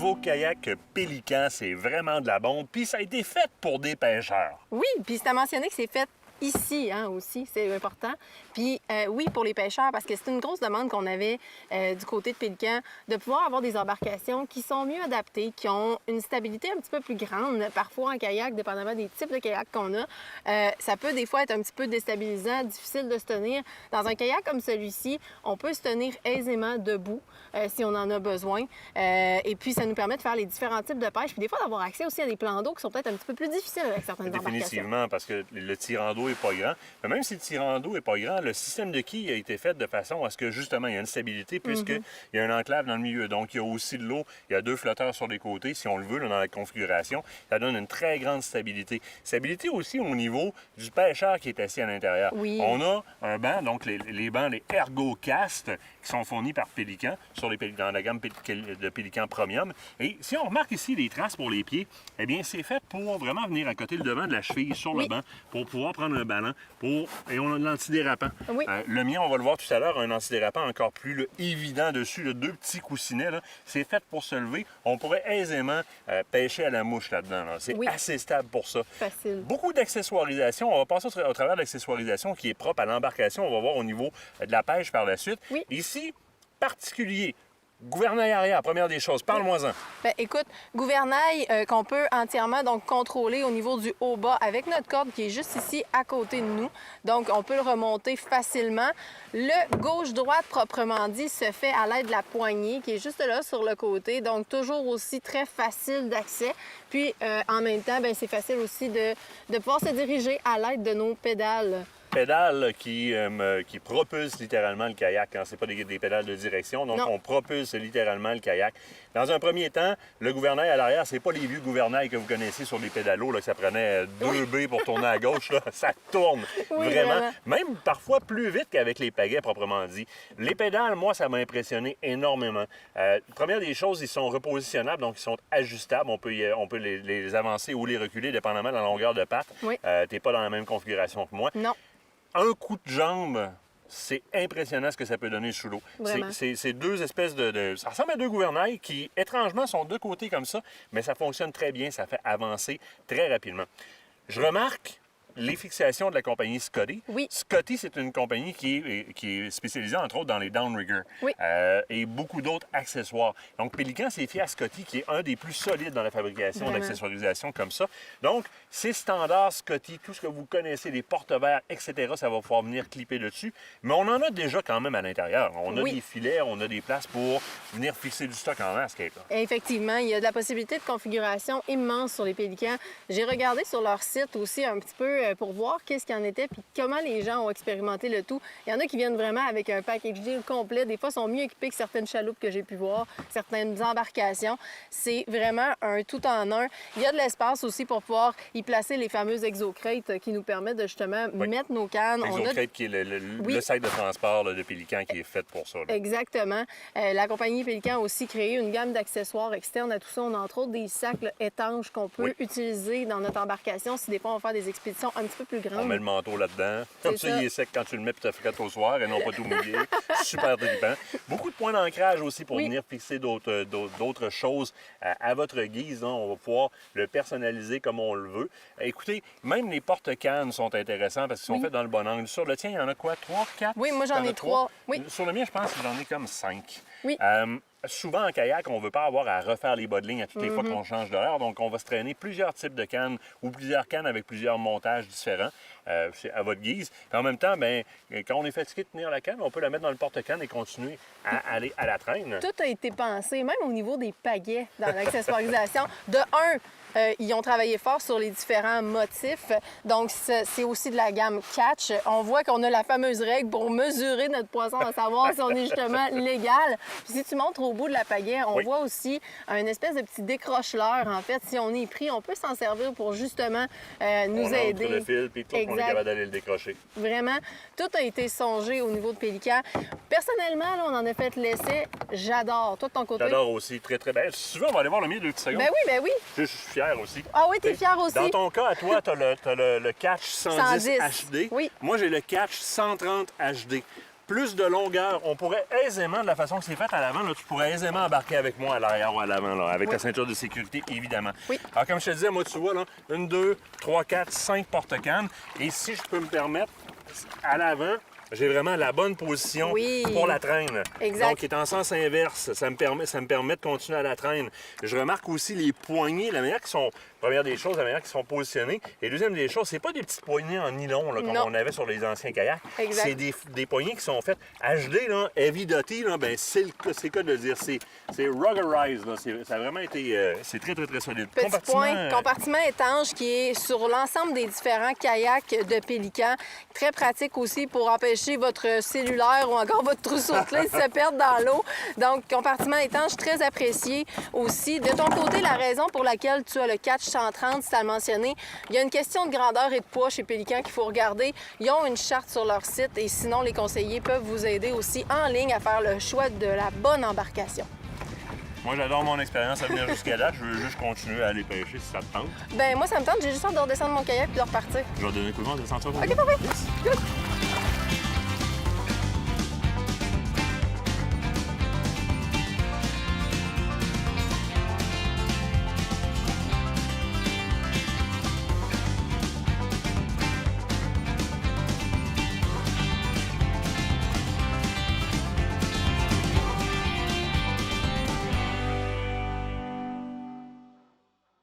nouveau kayak Pélican, c'est vraiment de la bombe. Puis ça a été fait pour des pêcheurs. Oui, puis c'est à mentionner que c'est fait ici aussi, c'est important. Puis oui, pour les pêcheurs, parce que c'est une grosse demande qu'on avait du côté de Pélican, de pouvoir avoir des embarcations qui sont mieux adaptées, qui ont une stabilité un petit peu plus grande. Parfois en kayak, dépendamment des types de kayak qu'on a, ça peut des fois être un petit peu déstabilisant, difficile de se tenir. Dans un kayak comme celui-ci, on peut se tenir aisément debout si on en a besoin. Et puis ça nous permet de faire les différents types de pêche, puis des fois d'avoir accès aussi à des plans d'eau qui sont peut-être un petit peu plus difficiles avec certaines embarcations. Définitivement, parce que le tirant d'eau n'est pas grand. Mais même si le tirant d'eau n'est pas grand, le système de quilles a été fait de façon à ce que, justement, il y a une stabilité, puisqu'il y a un enclave dans le milieu. Donc, il y a aussi de l'eau. Il y a 2 flotteurs sur les côtés, si on le veut, là, dans la configuration. Ça donne une très grande stabilité. Stabilité aussi au niveau du pêcheur qui est assis à l'intérieur. Oui. On a un banc, donc les bancs, les ErgoCast, qui sont fournis par Pélican, dans la gamme de Pélican Premium. Et si on remarque ici les traces pour les pieds, eh bien, c'est fait pour vraiment venir à côté le devant de la cheville sur le banc, pour pouvoir prendre un ballon. Et on a de l'antidérapant. Oui. Le mien, on va le voir tout à l'heure, un antidérapant encore plus évident dessus, 2 petits coussinets. C'est fait pour se lever. On pourrait aisément pêcher à la mouche là-dedans. C'est assez stable pour ça. Facile. Beaucoup d'accessoirisation. On va passer au travers de l'accessoirisation qui est propre à l'embarcation. On va voir au niveau de la pêche par la suite. Oui. Ici, particulier. Gouvernail arrière, première des choses. Parle-moi-en. Bien, écoute, gouvernail qu'on peut entièrement donc contrôler au niveau du haut-bas avec notre corde qui est juste ici à côté de nous. Donc, on peut le remonter facilement. Le gauche-droite, proprement dit, se fait à l'aide de la poignée qui est juste là sur le côté. Donc, toujours aussi très facile d'accès. Puis, en même temps, bien, c'est facile aussi de pouvoir se diriger à l'aide de nos pédales. Pédales qui propulsent littéralement le kayak. Ce n'est pas des pédales de direction, donc on propulse littéralement le kayak. Dans un premier temps, le gouvernail à l'arrière, c'est pas les vieux gouvernails que vous connaissez sur les pédalos, là, que ça prenait 2 baies pour tourner à gauche. Là. Ça tourne vraiment. Même parfois plus vite qu'avec les pagaies, proprement dit. Les pédales, moi, ça m'a impressionné énormément. Première des choses, ils sont repositionnables, donc ils sont ajustables. On peut les avancer ou les reculer, dépendamment de la longueur de patte. Oui. Tu n'es pas dans la même configuration que moi. Non. Un coup de jambe, c'est impressionnant ce que ça peut donner sous l'eau. C'est 2 espèces Ça ressemble à 2 gouvernails qui, étrangement, sont de côté comme ça, mais ça fonctionne très bien, ça fait avancer très rapidement. Je remarque les fixations de la compagnie Scotty. Oui. Scotty, c'est une compagnie qui est spécialisée, entre autres, dans les downriggers et beaucoup d'autres accessoires. Donc, Pélican s'est fié à Scotty, qui est un des plus solides dans la fabrication d'accessoirisation comme ça. Donc, c'est standard Scotty, tout ce que vous connaissez, les porte-verres, etc., ça va pouvoir venir clipper dessus. Mais on en a déjà quand même à l'intérieur. On a des filets, on a des places pour venir fixer du stock en landscape. Effectivement, il y a de la possibilité de configuration immense sur les Pélicans. J'ai regardé sur leur site aussi un petit peu pour voir qu'est-ce qu'il y en était puis comment les gens ont expérimenté le tout. Il y en a qui viennent vraiment avec un package deal complet. Des fois, sont mieux équipés que certaines chaloupes que j'ai pu voir, certaines embarcations. C'est vraiment un tout en un. Il y a de l'espace aussi pour pouvoir y placer les fameuses exocrêtes qui nous permettent de justement mettre nos cannes. Exocrate qui est le sac de transport là, de Pélican qui est fait pour ça. Là. Exactement. La compagnie Pélican a aussi créé une gamme d'accessoires externes à tout ça. On a entre autres des sacs étanches qu'on peut utiliser dans notre embarcation si des fois on va faire des expéditions un petit peu plus grande. On met le manteau là-dedans. Comme ça, il est sec quand tu le mets puis tu as frais au soir et non pas tout mouillé. Super trippant. Beaucoup de points d'ancrage aussi pour venir fixer d'autres choses à votre guise. Hein. On va pouvoir le personnaliser comme on le veut. Écoutez, même les porte-cannes sont intéressants parce qu'ils sont faits dans le bon angle. Sur le tien, il y en a quoi? 3, 4? Oui, moi j'en ai 3. Oui. Sur le mien, je pense que j'en ai comme 5. Oui. Souvent en kayak, on ne veut pas avoir à refaire les bas de ligne à toutes les fois qu'on change d'horaire. Donc, on va se traîner plusieurs types de cannes ou plusieurs cannes avec plusieurs montages différents. C'est à votre guise. Puis en même temps, bien, quand on est fatigué de tenir la canne, on peut la mettre dans le porte-canne et continuer à aller à la traîne. Tout a été pensé, même au niveau des pagaies dans l'accessoirisation. De ils ont travaillé fort sur les différents motifs. Donc, c'est aussi de la gamme catch. On voit qu'on a la fameuse règle pour mesurer notre poisson, à savoir si on est justement légal. Puis si tu montres au bout de la pagaie, on voit aussi un espèce de petit décroche-leur. En fait, si on est pris, on peut s'en servir pour justement nous aider. On le fil, puis tout, on est capable d'aller le décrocher. Vraiment, tout a été songé au niveau de Pélican. Personnellement, là, on en a fait l'essai. J'adore. Toi, de ton côté? J'adore aussi. Très, très bien. Si tu veux, on va aller voir le mien 2 petites secondes. Ben oui. Je suis fier aussi. Ah oui, t'es fier aussi. Dans ton cas, à toi, tu as le catch 110 HD. Oui. Moi, j'ai le catch 130 HD. plus de longueur. On pourrait aisément, de la façon que c'est fait à l'avant, là, tu pourrais aisément embarquer avec moi à l'arrière ou à l'avant, là, avec ta ceinture de sécurité, évidemment. Oui. Alors, comme je te disais, moi, tu vois, là, 1, 2, 3, 4, 5 porte-cannes. Et si je peux me permettre, à l'avant, j'ai vraiment la bonne position pour la traîne. Exact. Donc, qui est en sens inverse. Ça me permet de continuer à la traîne. Je remarque aussi les poignées, la manière qu'ils sont... Première des choses, la manière qu'ils sont positionnés. Et deuxième des choses, c'est pas des petites poignées en nylon, là, comme on avait sur les anciens kayaks. Exact. C'est des poignées qui sont faites HD, là, heavy duty, là, ben, c'est le cas de le dire. C'est ruggerized, là. Ça a vraiment été... c'est très, très, très solide. Petit point, compartiment étanche qui est sur l'ensemble des différents kayaks de Pélican. Très pratique aussi pour empêcher votre cellulaire ou encore votre trousseau de clés de se perdre dans l'eau. Donc, compartiment étanche, très apprécié aussi. De ton côté, la raison pour laquelle tu as le catch 130, c'est à le mentionner, il y a une question de grandeur et de poids chez Pélican qu'il faut regarder. Ils ont une charte sur leur site et sinon, les conseillers peuvent vous aider aussi en ligne à faire le choix de la bonne embarcation. Moi, j'adore mon expérience à venir jusqu'à date. Je veux juste continuer à aller pêcher si ça te tente. Ben moi, ça me tente. J'ai juste hâte de redescendre mon kayak puis de repartir. Je vais te donner un coup de main de descendre ça. OK, parfait. Good.